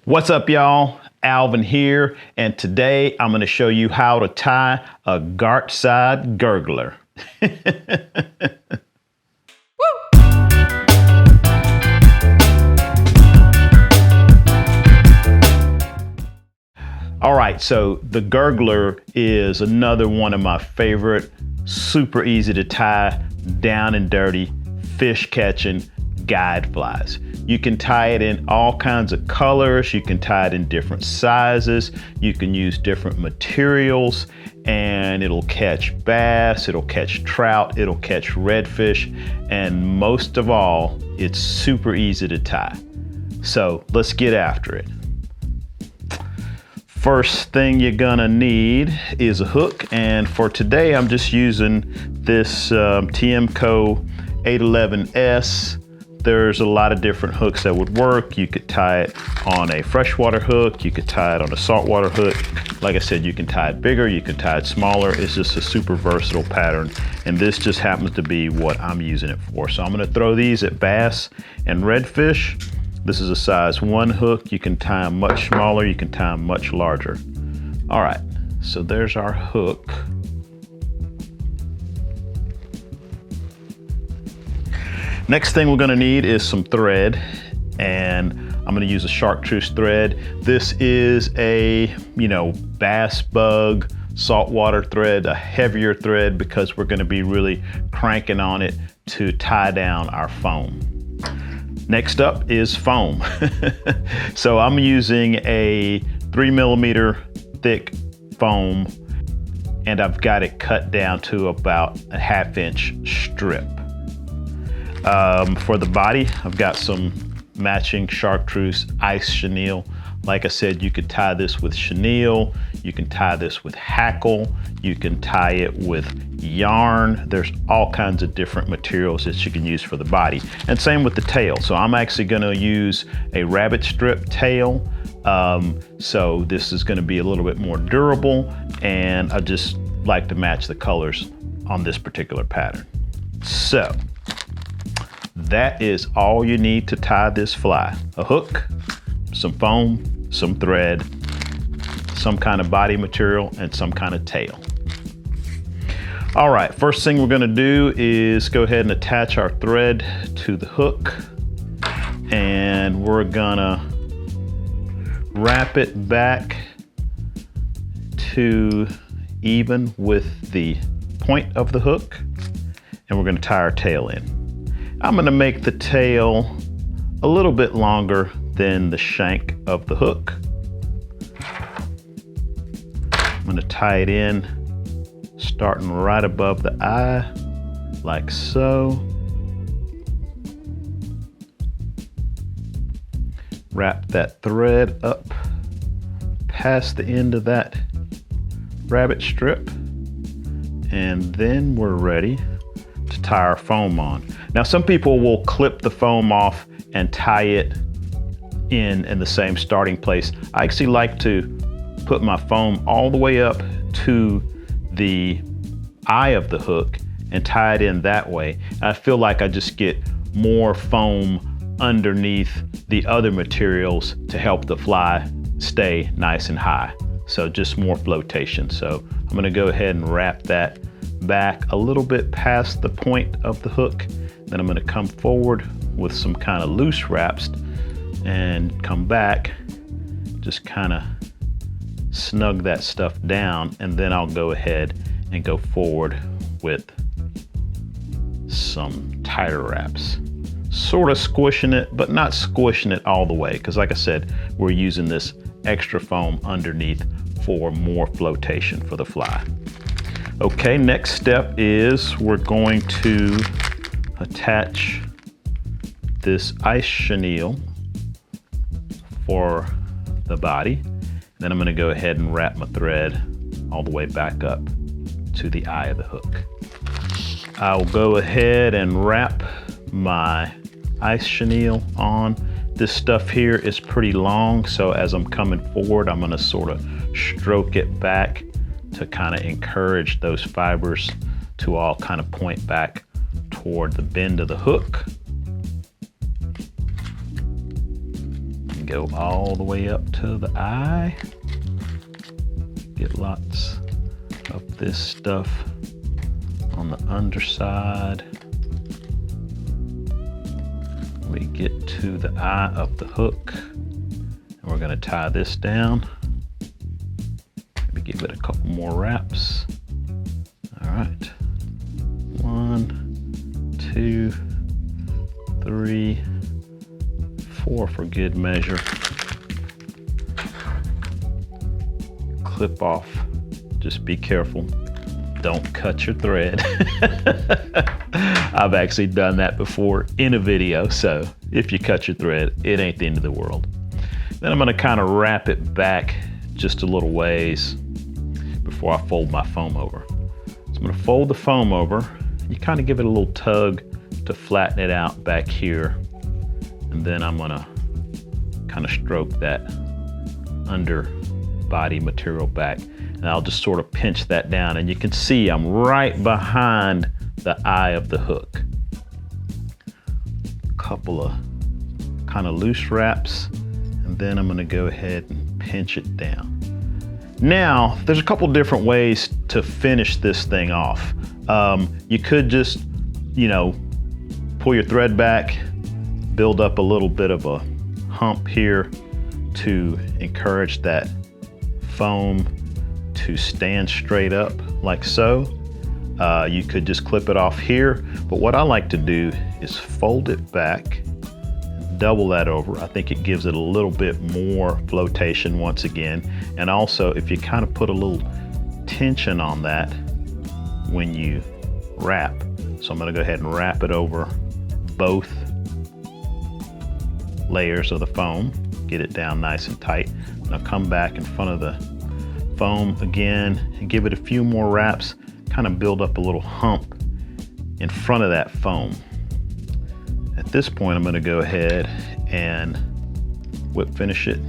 What's up, y'all? Alvin here, and today I'm going to show you how to tie a Gartside Gurgler. All right, so the Gurgler is another one of my favorite, super easy to tie, down and dirty, fish catching guide flies. You can tie it in all kinds of colors, you can tie it in different sizes, you can use different materials, and it'll catch bass, it'll catch trout, it'll catch redfish, and most of all, it's super easy to tie. So let's get after it. First thing you're gonna need is a hook, and for today I'm just using this TMCO 811S. There's a lot of different hooks that would work. You could tie it on a freshwater hook, you could tie it on a saltwater hook. Like I said, you can tie it bigger, you can tie it smaller. It's just a super versatile pattern, and this just happens to be what I'm using it for. So I'm gonna throw these at bass and redfish. This is a size 1 hook. You can tie them much smaller, you can tie them much larger. All right, so there's our hook. Next thing we're gonna need is some thread, and I'm gonna use a chartreuse thread. This is a, bass bug, saltwater thread, a heavier thread, because we're gonna be really cranking on it to tie down our foam. Next up is foam. So I'm using a 3mm thick foam, and I've got it cut down to about a 1/2 inch strip. For the body, I've got some matching chartreuse ice chenille. Like I said, you could tie this with chenille, you can tie this with hackle, you can tie it with yarn. There's all kinds of different materials that you can use for the body. And same with the tail. So I'm actually gonna use a rabbit strip tail. So this is gonna be a little bit more durable, and I just like to match the colors on this particular pattern. So that is all you need to tie this fly. A hook, some foam, some thread, some kind of body material, and some kind of tail. All right, first thing we're gonna do is go ahead and attach our thread to the hook, and we're gonna wrap it back to even with the point of the hook, and we're gonna tie our tail in. I'm gonna make the tail a little bit longer than the shank of the hook. I'm gonna tie it in, starting right above the eye, like so. Wrap that thread up past the end of that rabbit strip, and then we're ready to tie our foam on. Now, some people will clip the foam off and tie it in the same starting place. I actually like to put my foam all the way up to the eye of the hook and tie it in that way. I feel like I just get more foam underneath the other materials to help the fly stay nice and high. So just more flotation. So I'm gonna go ahead and wrap that back a little bit past the point of the hook. Then I'm gonna come forward with some kind of loose wraps and come back, just kind of snug that stuff down, and then I'll go ahead and go forward with some tighter wraps. Sort of squishing it, but not squishing it all the way, because like I said, we're using this extra foam underneath for more flotation for the fly. Okay, next step is we're going to attach this ice chenille for the body. Then I'm gonna go ahead and wrap my thread all the way back up to the eye of the hook. I'll go ahead and wrap my ice chenille on. This stuff here is pretty long, so as I'm coming forward, I'm gonna sort of stroke it back to kind of encourage those fibers to all kind of point back toward the bend of the hook. go all the way up to the eye. Get lots of this stuff on the underside. We get to the eye of the hook, and we're going to tie this down. Maybe give it a couple more wraps. All right, 1, 2, 3, 4 for good measure. Clip off. Just be careful. Don't cut your thread. I've actually done that before in a video, so if you cut your thread, it ain't the end of the world. Then I'm going to kind of wrap it back just a little ways before I fold my foam over. So I'm going to fold the foam over. You kind of give it a little tug to flatten it out back here, and then I'm going to kind of stroke that under body material back, and I'll just sort of pinch that down, and you can see I'm right behind the eye of the hook. Couple of kind of loose wraps, and then I'm going to go ahead and pinch it down. Now there's a couple different ways to finish this thing off. You could just, pull your thread back, build up a little bit of a hump here to encourage that foam to stand straight up like so. You could just clip it off here, but what I like to do is fold it back, double that over. I think it gives it a little bit more flotation once again, and also if you kind of put a little tension on that when you wrap. So I'm going to go ahead and wrap it over both layers of the foam, get it down nice and tight. And I'll come back in front of the foam again and give it a few more wraps, kind of build up a little hump in front of that foam. At this point, I'm going to go ahead and whip finish it.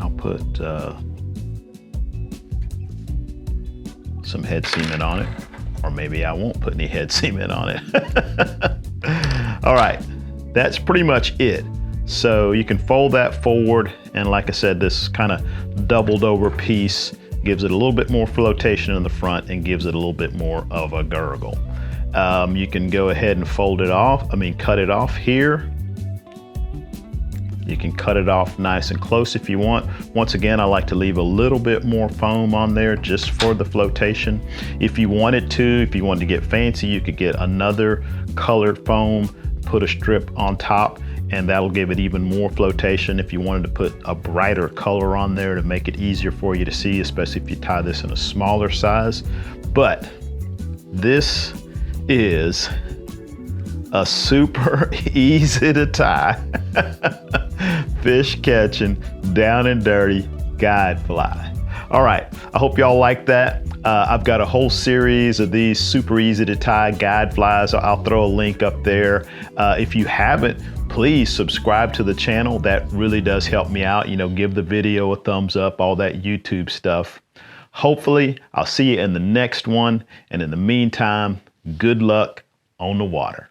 I'll put some head cement on it, or maybe I won't put any head cement on it. All right, that's pretty much it. So you can fold that forward, and like I said, this kind of doubled over piece gives it a little bit more flotation in the front and gives it a little bit more of a gurgle. You can go ahead and fold it off, cut it off here. You can cut it off nice and close if you want. Once again, I like to leave a little bit more foam on there just for the flotation. If you wanted to get fancy, you could get another colored foam, put a strip on top, and that'll give it even more flotation. If you wanted to put a brighter color on there to make it easier for you to see, especially if you tie this in a smaller size. But this is a super easy to tie fish catching down and dirty guide fly. All right, I hope y'all like that. I've got a whole series of these super easy to tie guide flies. I'll throw a link up there. If you haven't, please subscribe to the channel. That really does help me out. Give the video a thumbs up, all that YouTube stuff. Hopefully, I'll see you in the next one. And in the meantime, good luck on the water.